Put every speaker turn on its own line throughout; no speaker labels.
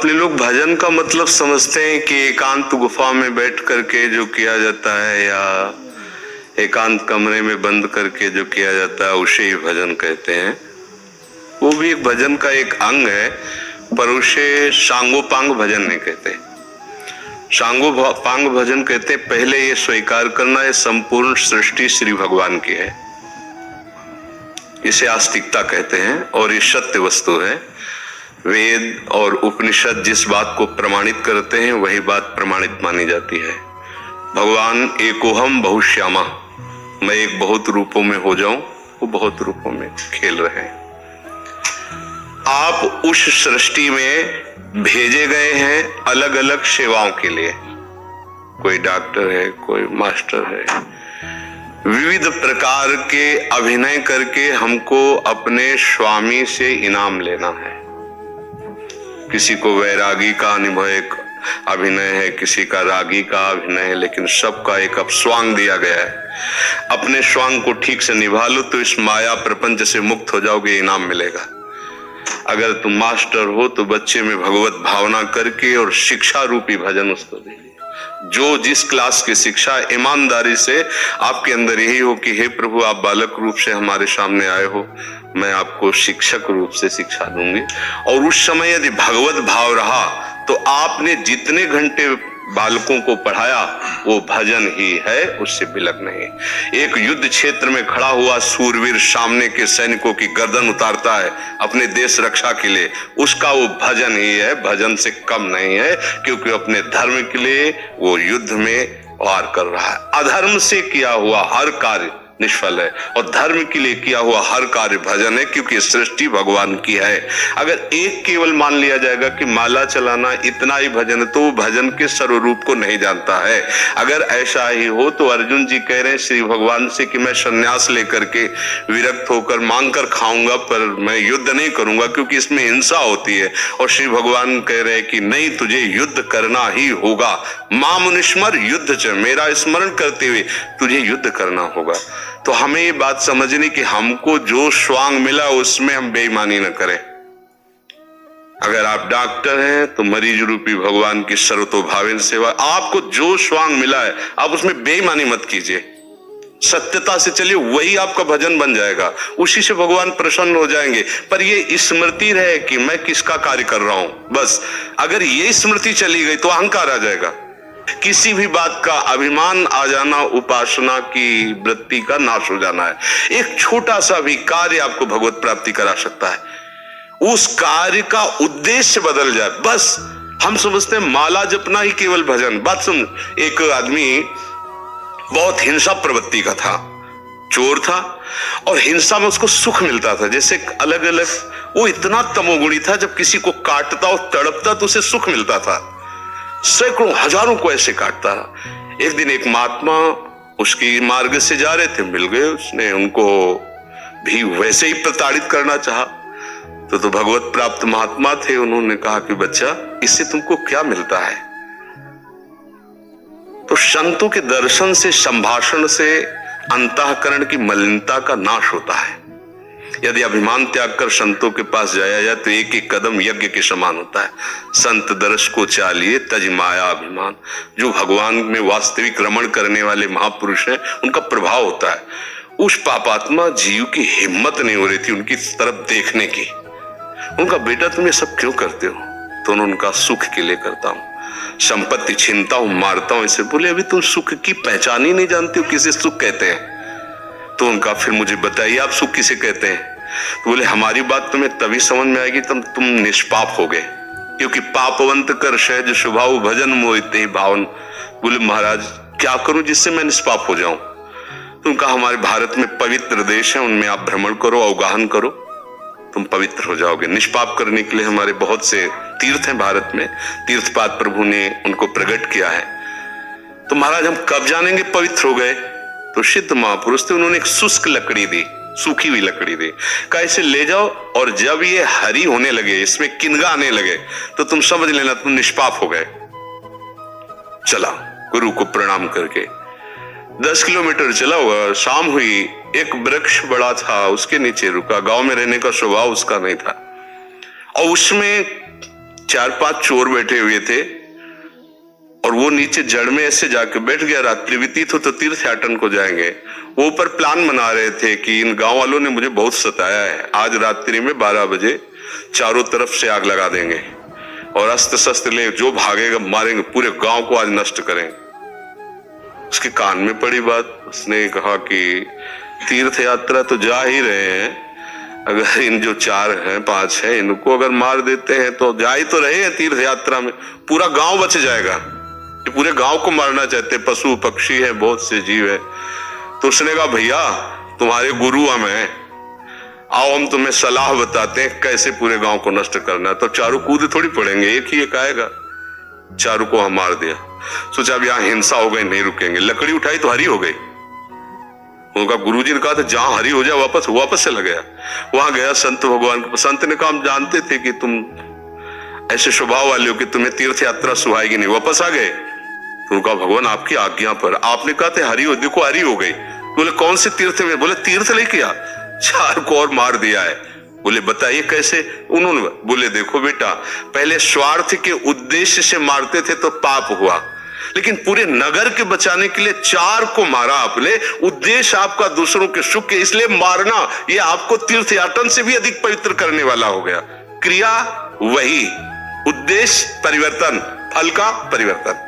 अपने लोग भजन का मतलब समझते हैं कि एकांत गुफा में बैठ करके जो किया जाता है या एकांत कमरे में बंद करके जो किया जाता है उसे ही भजन कहते हैं। वो भी एक भजन का एक अंग है, पर उसे सांगोपांग भजन नहीं कहते। सांगोपांग भजन कहते पहले ये स्वीकार करना है संपूर्ण सृष्टि श्री भगवान की है, इसे आस्तिकता कहते हैं और ये सत्य वस्तु है। वेद और उपनिषद जिस बात को प्रमाणित करते हैं वही बात प्रमाणित मानी जाती है। भगवान एकोहम बहुश्यामा, मैं एक बहुत रूपों में हो जाऊं, वो बहुत रूपों में खेल रहे हैं। आप उस सृष्टि में भेजे गए हैं अलग अलग सेवाओं के लिए। कोई डॉक्टर है, कोई मास्टर है, विविध प्रकार के अभिनय करके हमको अपने स्वामी से इनाम लेना है। किसी को वैरागी का अनुभव एक अभिनय है, किसी का रागी का अभिनय है, लेकिन सबका एक अब स्वांग दिया गया है। अपने स्वांग को ठीक से निभा लो तो इस माया प्रपंच से मुक्त हो जाओगे, इनाम मिलेगा। अगर तुम मास्टर हो तो बच्चे में भगवत भावना करके और शिक्षा रूपी भजन उसको दीजिए। जो जिस क्लास की शिक्षा ईमानदारी से आपके अंदर यही हो कि हे प्रभु, आप बालक रूप से हमारे सामने आए हो, मैं आपको शिक्षक रूप से शिक्षा दूंगी। और उस समय यदि भगवत भाव रहा तो आपने जितने घंटे बालकों को पढ़ाया वो भजन ही है, उससे विलग नहीं। एक युद्ध क्षेत्र में खड़ा हुआ सूरवीर सामने के सैनिकों की गर्दन उतारता है अपने देश रक्षा के लिए, उसका वो भजन ही है, भजन से कम नहीं है, क्योंकि अपने धर्म के लिए वो युद्ध में वार कर रहा है। अधर्म से किया हुआ हर कार्य निष्फल है और धर्म के लिए किया हुआ हर कार्य भजन है, क्योंकि सृष्टि भगवान की है। अगर एक केवल मान लिया जाएगा कि माला चलाना इतना ही भजन है तो वो भजन के सर्वरूप को नहीं जानता है। अगर ऐसा ही हो तो अर्जुन जी कह रहे हैं श्री भगवान से कि मैं संन्यास लेकर के विरक्त होकर मांग कर खाऊंगा, पर मैं युद्ध नहीं करूंगा क्योंकि इसमें हिंसा होती है। और श्री भगवान कह रहे हैं कि नहीं, तुझे युद्ध करना ही होगा। मामुनिस्मर युद्ध च, मेरा स्मरण करते हुए तुझे युद्ध करना होगा। तो हमें ये बात समझनी कि हमको जो स्वांग मिला उसमें हम बेईमानी न करें। अगर आप डॉक्टर हैं तो मरीज रूपी भगवान की सर्वतोभावेन सेवा, आपको जो स्वांग मिला है आप उसमें बेईमानी मत कीजिए, सत्यता से चलिए, वही आपका भजन बन जाएगा, उसी से भगवान प्रसन्न हो जाएंगे। पर ये स्मृति रहे कि मैं किसका कार्य कर रहा हूं, बस अगर ये स्मृति चली गई तो अहंकार आ जाएगा। किसी भी बात का अभिमान आ जाना उपासना की वृत्ति का नाश हो जाना है। एक छोटा सा भी कार्य आपको भगवत प्राप्ति करा सकता है, उस कार्य का उद्देश्य बदल जाए। बस हम समझते हैं माला जपना ही केवल भजन। बात सुन, एक आदमी बहुत हिंसा प्रवृत्ति का था, चोर था और हिंसा में उसको सुख मिलता था। जैसे अलग अलग, वो इतना तमोगुणी था, जब किसी को काटता और तड़पता तो उसे सुख मिलता था। सैकड़ों हजारों को ऐसे काटता। एक दिन एक महात्मा उसकी मार्ग से जा रहे थे, मिल गए, उसने उनको भी वैसे ही प्रताड़ित करना चाहा। तो भगवत प्राप्त महात्मा थे, उन्होंने कहा कि बच्चा, इससे तुमको क्या मिलता है? तो संतों के दर्शन से, संभाषण से अंतःकरण की मलिनता का नाश होता है। यदि अभिमान त्याग कर संतों के पास जाया जाए तो एक एक कदम यज्ञ के समान होता है। संत दर्श को चालिए तज माया अभिमान। जो भगवान में वास्तविक रमण करने वाले महापुरुष हैं उनका प्रभाव होता है। उस पापात्मा जीव की हिम्मत नहीं हो रही थी उनकी तरफ देखने की। उनका बेटा तुम ये सब क्यों करते हो? तो उन्होंने उनका सुख के लिए करता हूं, संपत्ति छीनता हूं, मारता हूं। इसे बोले अभी तुम सुख की पहचान ही नहीं जानते हो, किसे सुख कहते हैं? तो उनका फिर मुझे बताइए आप सुख किसे कहते हैं? तो बोले हमारी बात तुम्हें तभी समझ में आएगी तब तुम निष्पाप हो गए, क्योंकि पापवंत कर सहज स्वभाव भजन मोहिते ही भावन। बोले महाराज क्या करूं जिससे मैं निष्पाप हो जाऊं? तो उनका हमारे भारत में पवित्र देश है, उनमें आप भ्रमण करो, अवगाहन करो, तुम पवित्र हो जाओगे। निष्पाप करने के लिए हमारे बहुत से तीर्थ हैं भारत में, तीर्थपाद प्रभु ने उनको प्रकट किया है। तो महाराज हम कब जानेंगे पवित्र हो गए? तो सिद्ध महापुरुष थे, उन्होंने एक शुष्क लकड़ी दी, सूखी हुई लकड़ी दी, कहा इसे ले जाओ और जब ये हरी होने लगे, इसमें किनगा आने लगे, तो तुम समझ लेना तुम निष्पाप हो गए। चला गुरु को प्रणाम करके 10 किलोमीटर चला हुआ, शाम हुई, एक वृक्ष बड़ा था उसके नीचे रुका। गांव में रहने का स्वभाव उसका नहीं था और उसमें 4-5 चोर बैठे हुए थे और वो नीचे जड़ में ऐसे जाके बैठ गया। रात्रि व्यतीत हो तो तीर्थयाटन को जाएंगे। वो ऊपर प्लान बना रहे थे कि इन गांव वालों ने मुझे बहुत सताया है, आज रात्रि में 12 बजे चारों तरफ से आग लगा देंगे और अस्त्र शस्त्र ले जो भागेगा मारेंगे, पूरे गांव को आज नष्ट करेंगे। उसके कान में पड़ी बात, उसने कहा कि तीर्थ यात्रा तो जा ही रहे हैं, अगर इन जो 4 हैं 5 हैं इनको अगर मार देते हैं तो जा ही तो रहे हैं तीर्थ यात्रा में, पूरा गांव बच जाएगा। ये पूरे गांव को मारना चाहते, पशु पक्षी है, बहुत से जीव है। तो उसने कहा भैया तुम्हारे गुरु हम हैं, आओ हम तुम्हें सलाह बताते हैं कैसे पूरे गांव को नष्ट करना है। तो चारों कूद थोड़ी पड़ेंगे, एक ही एक आएगा। चारों को हम मार दिया। सोचा अब यहाँ हिंसा हो गई, नहीं रुकेंगे। लकड़ी उठाई तो हरी हो गई। उनका गुरुजी ने कहा था जहां हरी हो जाए वापस चला गया। वहां गया संत भगवान को। संत ने कहा हम जानते थे कि तुम ऐसे स्वभाव वाले हो कि तुम्हें तीर्थ यात्रा सुहाएगी नहीं, वापस आ गए। तो उनका भगवान आपकी आज्ञा पर, आपने कहा था हरी हो, देखो हरी हो गई। बोले कौन से तीर्थ में? बोले तीर्थ नहीं किया, 4 को और मार दिया है। बोले बताइए कैसे? उन्होंने बोले देखो बेटा, पहले स्वार्थ के उद्देश्य से मारते थे तो पाप हुआ, लेकिन पूरे नगर के बचाने के लिए 4 को मारा आपने। उद्देश्य आपका दूसरों के सुख के, इसलिए मारना ये आपको तीर्थयाटन से भी अधिक पवित्र करने वाला हो गया। क्रिया वही, उद्देश्य परिवर्तन, फल का परिवर्तन।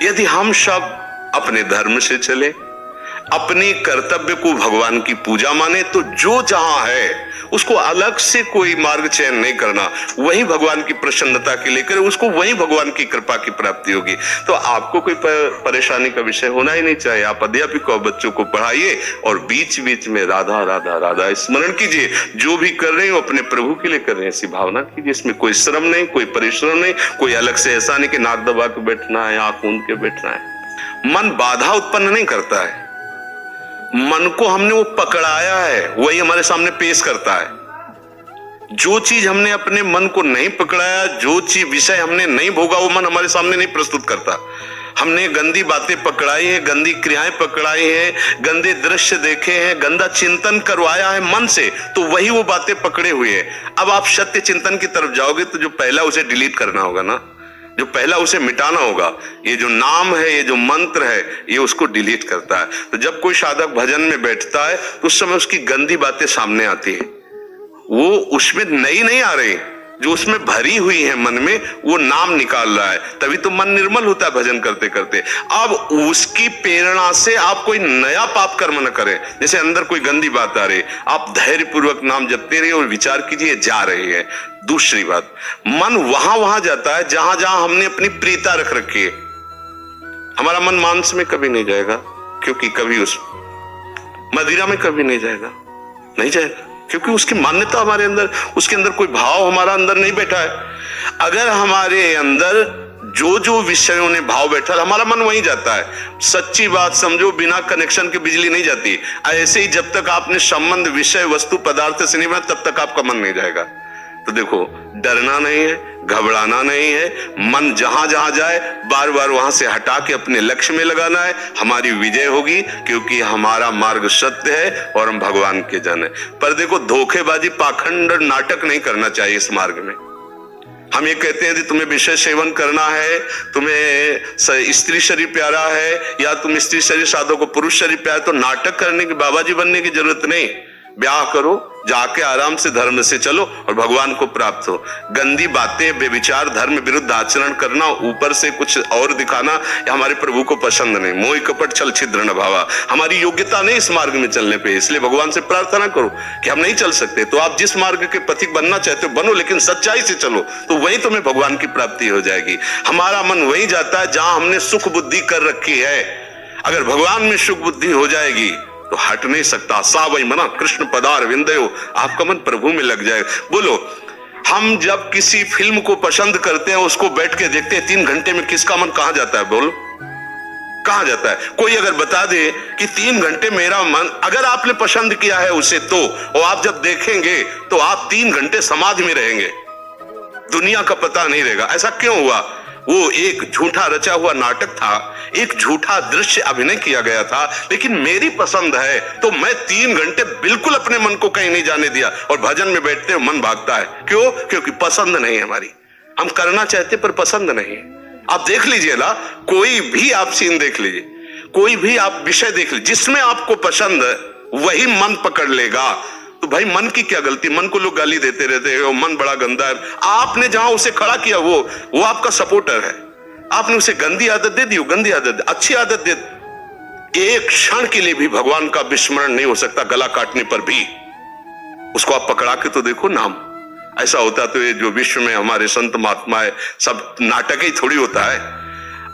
यदि हम सब अपने धर्म से चले, अपने कर्तव्य को भगवान की पूजा माने, तो जो जहां है उसको अलग से कोई मार्ग चयन नहीं करना, वही भगवान की प्रसन्नता के लिए करे, उसको वही भगवान की कृपा की प्राप्ति होगी। तो आपको कोई परेशानी का विषय होना ही नहीं चाहिए। आप अध्यापिका बच्चों को पढ़ाइए और बीच बीच में राधा राधा राधा स्मरण कीजिए। जो भी कर रहे हो अपने प्रभु के लिए कर रहे हैं ऐसी भावना कीजिए। इसमें कोई श्रम नहीं, कोई परिश्रम नहीं, कोई अलग से ऐसा नहीं कि नाक दबा के बैठना है, आंख मूंद के बैठना है। मन बाधा उत्पन्न नहीं करता है, मन को हमने वो पकड़ाया है, वही हमारे सामने पेश करता है। जो चीज हमने अपने मन को नहीं पकड़ाया, जो चीज विषय हमने नहीं भोगा, वो मन हमारे सामने नहीं प्रस्तुत करता। हमने गंदी बातें पकड़ाई है, गंदी क्रियाएं पकड़ाई है, गंदे दृश्य देखे हैं, गंदा चिंतन करवाया है मन से, तो वही वो बातें पकड़े हुए हैं। अब आप सत्य चिंतन की तरफ जाओगे तो जो पहला उसे डिलीट करना होगा ना, जो पहला उसे मिटाना होगा। ये जो नाम है, ये जो मंत्र है, ये उसको डिलीट करता है। तो जब कोई साधक भजन में बैठता है तो उस समय उसकी गंदी बातें सामने आती है, वो उसमें नई नहीं आ रही, जो उसमें भरी हुई है मन में, वो नाम निकाल रहा है। तभी तो मन निर्मल होता है भजन करते करते। अब उसकी प्रेरणा से आप कोई नया पाप कर्म न करें। जैसे अंदर कोई गंदी बात आ रही, आप धैर्य पूर्वक नाम जपते रहिए और विचार कीजिए जा रही है। दूसरी बात, मन वहां जाता है जहां जहां हमने अपनी प्रीता रख रखी है। हमारा मन मांस में कभी नहीं जाएगा, क्योंकि कभी उस मदिरा में कभी नहीं जाएगा, नहीं जाएगा, क्योंकि उसकी मान्यता हमारे अंदर, उसके अंदर कोई भाव हमारा अंदर नहीं बैठा है। अगर हमारे अंदर जो जो विषयों ने भाव बैठा, हमारा मन वहीं जाता है। सच्ची बात समझो, बिना कनेक्शन के बिजली नहीं जाती। ऐसे ही जब तक आपने संबंध विषय वस्तु पदार्थ से नहीं बना, तब तक आपका मन नहीं जाएगा। तो देखो, डरना नहीं है, घबराना नहीं है, मन जहां जहां जाए बार बार वहां से हटा के अपने लक्ष्य में लगाना है। हमारी विजय होगी, क्योंकि हमारा मार्ग सत्य है और हम भगवान के जन है। पर देखो, धोखेबाजी, पाखंड, नाटक नहीं करना चाहिए इस मार्ग में। हम ये कहते हैं कि तुम्हें विषय सेवन करना है, तुम्हें स्त्री शरीर प्यारा है, या तुम स्त्री शरीर साधो को पुरुष शरीर प्यारा, तो नाटक करने की, बाबाजी बनने की जरूरत नहीं। ब्याह करो, जाके आराम से धर्म से चलो और भगवान को प्राप्त हो। गंदी बातें, बेविचार, धर्म विरुद्ध आचरण करना, ऊपर से कुछ और दिखाना, या हमारे प्रभु को पसंद नहीं। मोह कपट छल छिद्र न भावा, हमारी योग्यता नहीं इस मार्ग में चलने पे। इसलिए भगवान से प्रार्थना करो कि हम नहीं चल सकते, तो आप जिस मार्ग के पथिक बनना चाहते हो बनो, लेकिन सच्चाई से चलो, तो वही तुम्हें भगवान की प्राप्ति हो जाएगी। हमारा मन वही जाता है जहां हमने सुख बुद्धि कर रखी है। अगर भगवान में सुख बुद्धि हो जाएगी तो हट नहीं सकता। सा वही मना कृष्ण पदार विंदयो, आपका मन प्रभु में लग जाए। बोलो, हम जब किसी फिल्म को पसंद करते हैं, उसको बैठ के देखते हैं, 3 घंटे में किसका मन कहां जाता है? बोलो, कहां जाता है? कोई अगर बता दे कि 3 घंटे मेरा मन, अगर आपने पसंद किया है उसे, तो और आप जब देखेंगे तो आप 3 घंटे समाधि में रहेंगे, दुनिया का पता नहीं रहेगा। ऐसा क्यों हुआ? वो एक झूठा रचा हुआ नाटक था, एक झूठा दृश्य अभिनय किया गया था, लेकिन मेरी पसंद है तो मैं 3 घंटे बिल्कुल अपने मन को कहीं नहीं जाने दिया। और भजन में बैठते हैं मन भागता है, क्यों? क्योंकि पसंद नहीं है हमारी। हम करना चाहते पर पसंद नहीं है। आप देख लीजिए ना, कोई भी आप सीन देख लीजिए, कोई भी आप विषय देख लीजिए, जिसमें आपको पसंद है वही मन पकड़ लेगा। तो भाई मन की क्या गलती? मन को लोग गाली देते रहते हैं, मन बड़ा गंदा है। आपने जहां उसे खड़ा किया वो आपका सपोर्टर है। आपने उसे गंदी आदत दे दी, गंदी आदत, अच्छी आदत दे दी। एक क्षण के लिए भी भगवान का विस्मरण नहीं हो सकता, गला काटने पर भी। उसको आप पकड़ा के तो देखो नाम। ऐसा होता तो ये जो विश्व में हमारे संत महात्मा है सब नाटक ही थोड़ी होता है।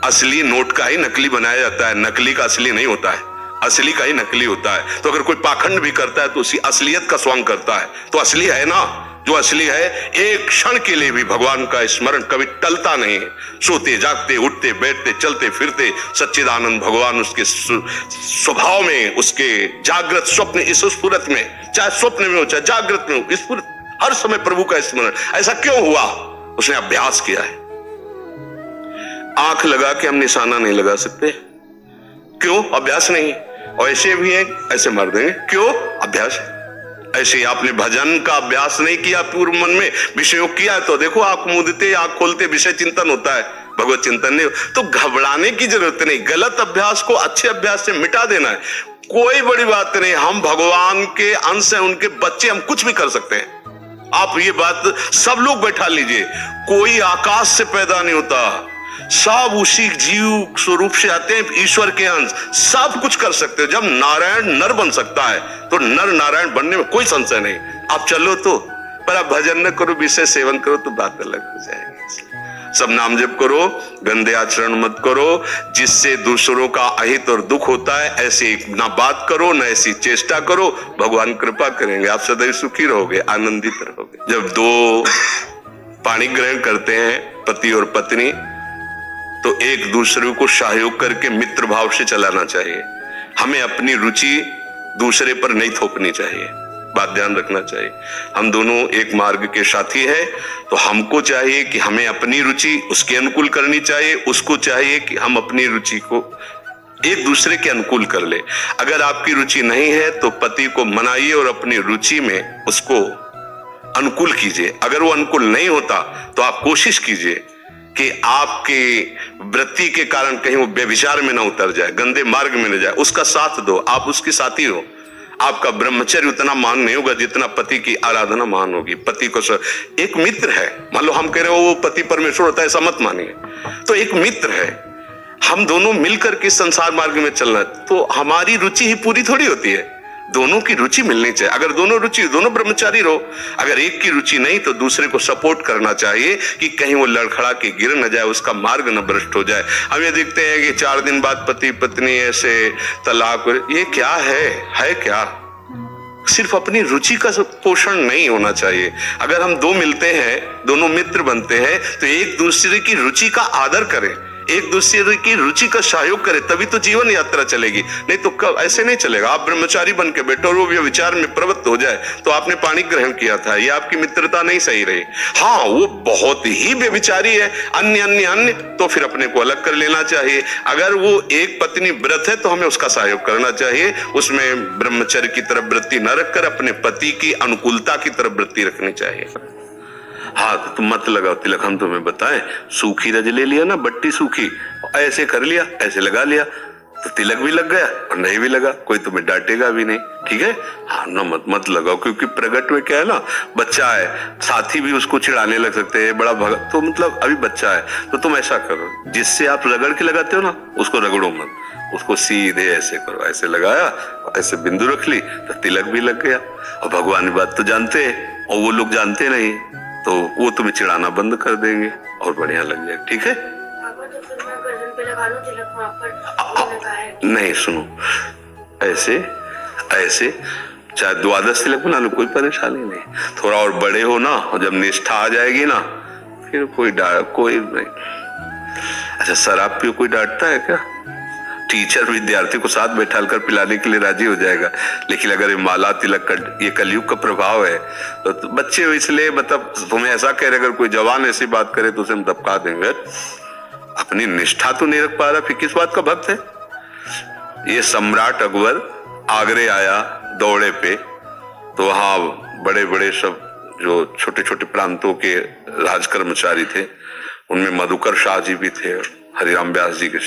असली नोट का ही नकली बनाया जाता है, नकली का असली नहीं होता है, असली का ही नकली होता है। तो अगर कोई पाखंड भी करता है तो उसी असलियत का स्वांग करता है, तो असली है ना। जो असली है, एक क्षण के लिए भी भगवान का स्मरण कभी टलता नहीं है। सोते जागते, उठते बैठते, चलते फिरते सच्चिदानंद भगवान उसके स्वभाव में, उसके जागृत स्वप्न इस स्फुरत में, चाहे स्वप्न में हो चाहे जागृत में हो, स्फुरत हर समय प्रभु का स्मरण। ऐसा क्यों हुआ? उसने अभ्यास किया है। आंख लगा के हम निशाना नहीं लगा सकते, क्यों? अभ्यास नहीं। और ऐसे भी है, ऐसे मार देंगे, क्यों? अभ्यास। ऐसे आपने भजन का अभ्यास नहीं किया, पूर्व मन में विषयों किया, तो देखो आंख मूंदते, आंख खोलते विषय चिंतन होता है, भगवत चिंतन नहीं। तो घबराने की जरूरत नहीं, गलत अभ्यास को अच्छे अभ्यास से मिटा देना है, कोई बड़ी बात नहीं। हम भगवान के अंश हैं, उनके बच्चे, हम कुछ भी कर सकते हैं। आप ये बात सब लोग बैठा लीजिए, कोई आकाश से पैदा नहीं होता, सब उसी जीव स्वरूप से आते हैं, ईश्वर के अंश, सब कुछ कर सकते हो। जब नारायण नर बन सकता है तो नर नारायण बनने में कोई संशय नहीं। आप चलो तो, पर आप भजन न करो, विषय सेवन करो तो बात अलग हो जाएगी। सब नाम जप करो, गंदे आचरण मत करो, जिससे दूसरों का अहित और दुख होता है ऐसी ना बात करो, ना ऐसी चेष्टा करो। भगवान कृपा करेंगे, आप सदैव सुखी रहोगे, आनंदित रहोगे। जब दो पानी ग्रहण करते हैं पति और पत्नी, तो एक दूसरे को सहयोग करके मित्र भाव से चलाना चाहिए। हमें अपनी रुचि दूसरे पर नहीं थोपनी चाहिए, बात ध्यान रखना चाहिए। हम दोनों एक मार्ग के साथी हैं, तो हमको चाहिए कि हमें अपनी रुचि उसके अनुकूल करनी चाहिए, उसको चाहिए कि हम अपनी रुचि को एक दूसरे के अनुकूल कर ले। अगर आपकी रुचि नहीं है तो पति को मनाइए और अपनी रुचि में उसको अनुकूल कीजिए। अगर वो अनुकूल नहीं होता तो आप कोशिश कीजिए कि आपके वृत्ति के कारण कहीं वो व्यभिचार में ना उतर जाए, गंदे मार्ग में न जाए, उसका साथ दो, आप उसके साथी हो। आपका ब्रह्मचर्य उतना महान नहीं होगा जितना पति की आराधना महान होगी। पति को एक मित्र है, मान लो हम कह रहे हो वो पति परमेश्वर होता है, ऐसा मत मानिए। तो एक मित्र है, हम दोनों मिलकर के संसार मार्ग में चलना, तो हमारी रुचि ही पूरी थोड़ी होती है, दोनों की रुचि मिलनी चाहिए। अगर दोनों रुचि, दोनों ब्रह्मचारी रहो, अगर एक की रुचि नहीं तो दूसरे को सपोर्ट करना चाहिए कि कहीं वो लड़खड़ा के गिर न जाए, उसका मार्ग न भ्रष्ट हो जाए। हम ये देखते हैं कि 4 दिन बाद पति पत्नी ऐसे तलाक, ये क्या है क्या? सिर्फ अपनी रुचि का पोषण नहीं होना चाहिए। अगर हम दो मिलते हैं, दोनों मित्र बनते हैं, तो एक दूसरे की रुचि का आदर करें, एक दूसरे की रुचि का सहयोग करें, तभी तो जीवन यात्रा चलेगी। नहीं तो कब ऐसे नहीं चलेगा। आप ब्रह्मचारी बन के बैठो और वो विचार में प्रवृत्त हो जाए, तो आपने पानी ग्रहण किया था, ये आपकी मित्रता नहीं सही रही। हाँ, वो बहुत ही व्यभिचारी है, अन्य, तो फिर अपने को अलग कर लेना चाहिए। अगर वो एक पत्नी व्रत है तो हमें उसका सहयोग करना चाहिए, उसमें ब्रह्मचर्य की तरफ वृत्ति न रखकर अपने पति की अनुकूलता की तरफ वृत्ति रखनी चाहिए। हाँ, तो तुम मत लगाओ तिलक, हम तुम्हें बताएं, सूखी रज ले लिया ना, बट्टी सूखी, ऐसे कर लिया, ऐसे लगा लिया, तो तिलक भी लग गया और नहीं भी लगा, कोई तुम्हें डांटेगा भी नहीं, ठीक है। हाँ ना, मत लगाओ, क्योंकि प्रगट में क्या है ना, बच्चा है, साथी भी उसको चिढ़ाने लग सकते हैं, बड़ा भगत, तो मतलब अभी बच्चा है, तो तुम ऐसा करो, जिससे आप रगड़ के लगाते हो ना, उसको रगड़ो मत, उसको सीधे ऐसे करो, ऐसे लगाया, ऐसे बिंदु रख ली, तो तिलक भी लग गया। और भगवान की बात तो जानते हैं और वो लोग जानते नहीं, तो वो तुम्हें चिढ़ाना बंद कर देंगे और बढ़िया लग जाए, ठीक है। नहीं, सुनो, ऐसे चाहे 12 तिलक बना लो, कोई परेशानी नहीं। थोड़ा और बड़े हो ना, और जब निष्ठा आ जाएगी ना, फिर कोई नहीं। अच्छा, शराब पियो, कोई डांटता है क्या? टीचर विद्यार्थी को साथ बैठाकर पिलाने के लिए राजी हो जाएगा, लेकिन अगर ये माला तिलक का, ये कलयुग का प्रभाव है, तो बच्चे हो इसलिए, मतलब तुम्हें ऐसा कह रहे, अगर कोई जवान ऐसी बात करे तो उसे हम दबका देंगे। अपनी निष्ठा तो नहीं रख पा रहा, फिर किस बात का भक्त है? ये सम्राट अकबर आगरे आया दौड़े पे, तो वहां बड़े बड़े सब जो छोटे छोटे प्रांतों के राज कर्मचारी थे, उनमें मधुकर शाह जी भी थे, हरिराम व्यास जी के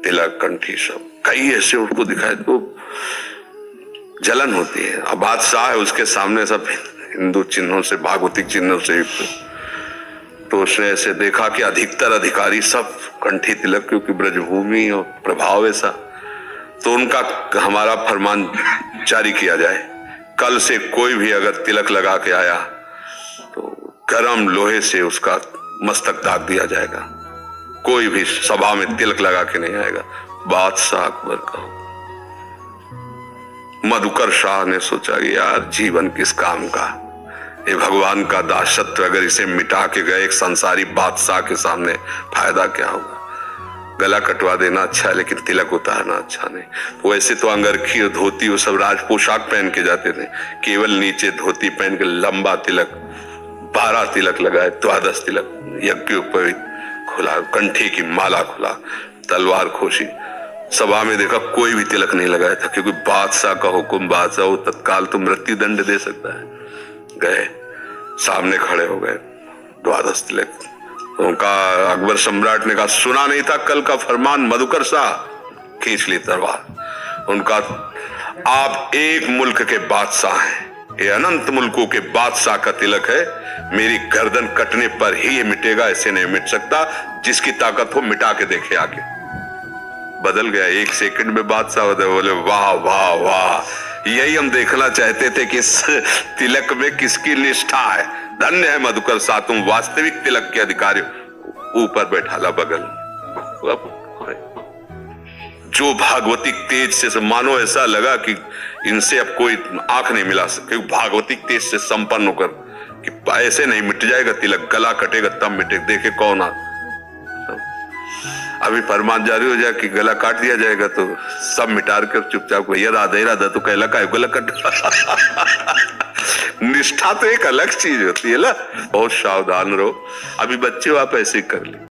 तिलक कंठी सब कई ऐसे उनको दिखाए तो जलन होती है। अब बादशाह है, उसके सामने सब हिंदू चिन्हों से, भागवतिक चिन्हों से युक्त, तो उसने ऐसे देखा कि अधिकतर अधिकारी सब कंठी तिलक, क्योंकि ब्रजभूमि और प्रभाव ऐसा, तो उनका हमारा फरमान जारी किया जाए, कल से कोई भी अगर तिलक लगा के आया तो गरम लोहे से उसका मस्तक दाग दिया जाएगा, कोई भी सभा में तिलक लगा के नहीं आएगा। बादशाह अकबर का। मधुकर शाह ने सोचा कि यार जीवन किस काम का, ये भगवान का दासत्व, अगर इसे मिटा के गए एक संसारी बादशाह के सामने फायदा क्या होगा? गला कटवा देना अच्छा है, लेकिन तिलक उतारना अच्छा नहीं। वैसे तो अंगरखी और धोती वो सब राज पोशाक पहन के जाते थे, केवल नीचे धोती पहन के लंबा तिलक, 12 तिलक लगाए, 12 तिलक, यज्ञोपवीत खुला, कंठी की माला खुला, तलवार खोशी। सभा में देखा कोई भी तिलक नहीं लगाया था, क्योंकि बादशाह का हुक्म, बादशाह वो तत्काल तो मृत्यु दंड दे सकता है। गए, सामने खड़े हो गए, 12 तिलक। उनका अकबर सम्राट ने कहा सुना नहीं था कल का फरमान मधुकर शाह? खींच ली तलवार। उनका आप एक मुल्क के बादशाह हैं, ये अनंत मुल्कों के बादशाह का तिलक है, मेरी गर्दन कटने पर ही ये मिटेगा, ऐसे नहीं मिट सकता, जिसकी ताकत हो मिटा के देखे आगे। बदल गया, 1 सेकंड में बादशाह बदल। बोले वाह वाह वाह, यही हम देखना चाहते थे कि इस तिलक में किसकी निष्ठा है। धन्य है मधुकर शाह, तुम वास्तविक तिलक के अधिकारी। ऊपर बैठाला बगल, जो भागवतिक तेज से मानो ऐसा लगा कि इनसे अब कोई आंख नहीं मिला सके, भागवतिक तेज से संपन्न होकर कि ऐसे नहीं मिट जाएगा तिलक, गला कटेगा तब मिटे, देखे कौन आ। अभी फरमान जारी हो जाए कि गला काट दिया जाएगा तो सब मिटा कर चुपचाप, भैया राधा राधा तो कहला का गला कट। निष्ठा तो एक अलग चीज होती है ना, बहुत सावधान रहो। अभी बच्चे आप ऐसे कर ले।